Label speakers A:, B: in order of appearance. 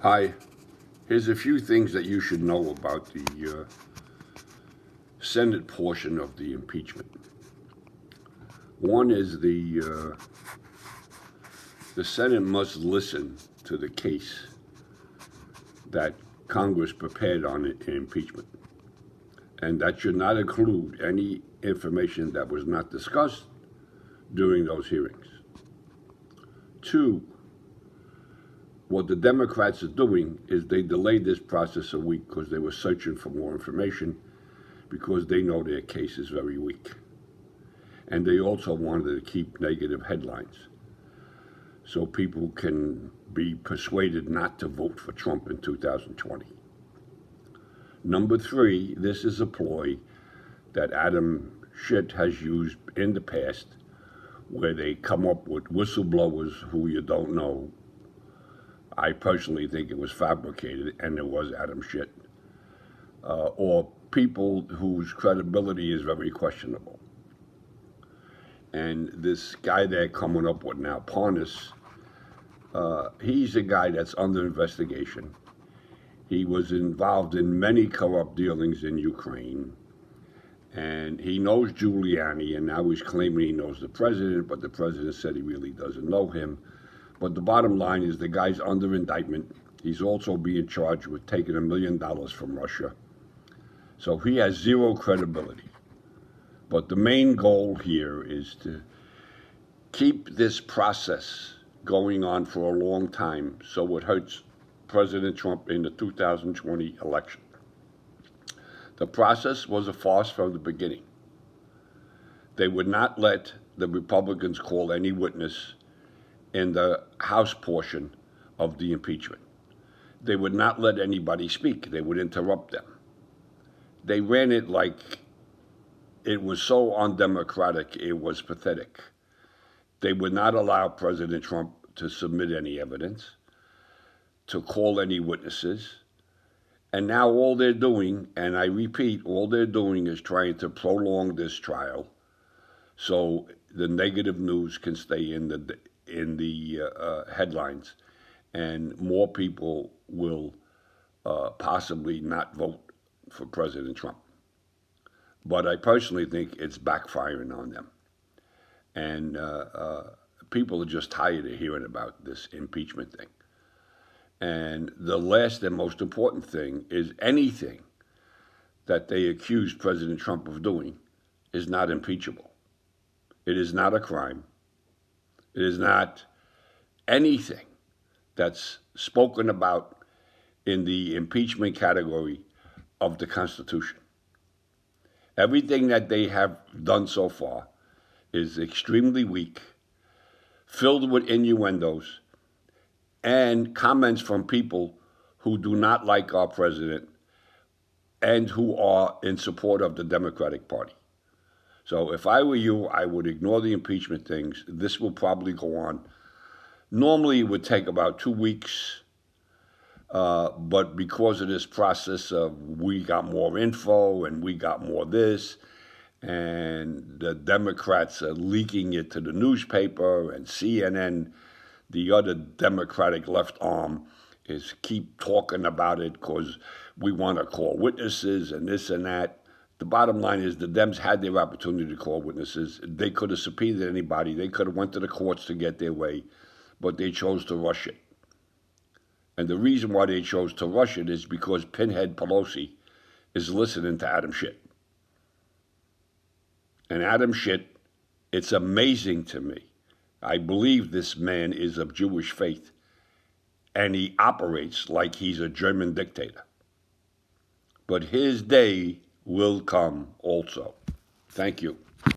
A: Hi, here's a few things that you should know about the Senate portion of the impeachment. One is the Senate must listen to the case that Congress prepared on impeachment, and that should not include any information that was not discussed during those hearings. Two, what the Democrats are doing is they delayed this process a week because they were searching for more information because they know their case is very weak. And they also wanted to keep negative headlines so people can be persuaded not to vote for Trump in 2020. Number three, this is a ploy that Adam Schiff has used in the past where they come up with whistleblowers who you don't know. I personally think it was fabricated, and it was Adam Schiff, or people whose credibility is very questionable. And this guy they're coming up with now, Parnas, he's a guy that's under investigation. He was involved in many corrupt dealings in Ukraine, and he knows Giuliani, and now he's claiming he knows the president, but the president said he really doesn't know him. But the bottom line is the guy's under indictment. He's also being charged with taking $1 million from Russia. So he has zero credibility. But the main goal here is to keep this process going on for a long time so it hurts President Trump in the 2020 election. The process was a farce from the beginning. They would not let the Republicans call any witness in the House portion of the impeachment. They would not let anybody speak. They would interrupt them. They ran it like it was so undemocratic, it was pathetic. They would not allow President Trump to submit any evidence, to call any witnesses. And now all they're doing, and I repeat, all they're doing is trying to prolong this trial so the negative news can stay in the headlines, and more people will possibly not vote for President Trump. But I personally think it's backfiring on them. And people are just tired of hearing about this impeachment thing. And the last and most important thing is anything that they accuse President Trump of doing is not impeachable. It is not a crime. It is not anything that's spoken about in the impeachment category of the Constitution. Everything that they have done so far is extremely weak, filled with innuendos, and comments from people who do not like our president and who are in support of the Democratic Party. So if I were you, I would ignore the impeachment things. This will probably go on. Normally, it would take about 2 weeks, but because of this process of we got more info and we got more this, and the Democrats are leaking it to the newspaper, and CNN, the other Democratic left arm, is keep talking about it because we want to call witnesses and this and that. The bottom line is the Dems had their opportunity to call witnesses. They could have subpoenaed anybody. They could have went to the courts to get their way, but they chose to rush it. And the reason why they chose to rush it is because Pinhead Pelosi is listening to Adam Schiff. And Adam Schiff, it's amazing to me. I believe this man is of Jewish faith, and he operates like he's a German dictator. But his day will come also. Thank you.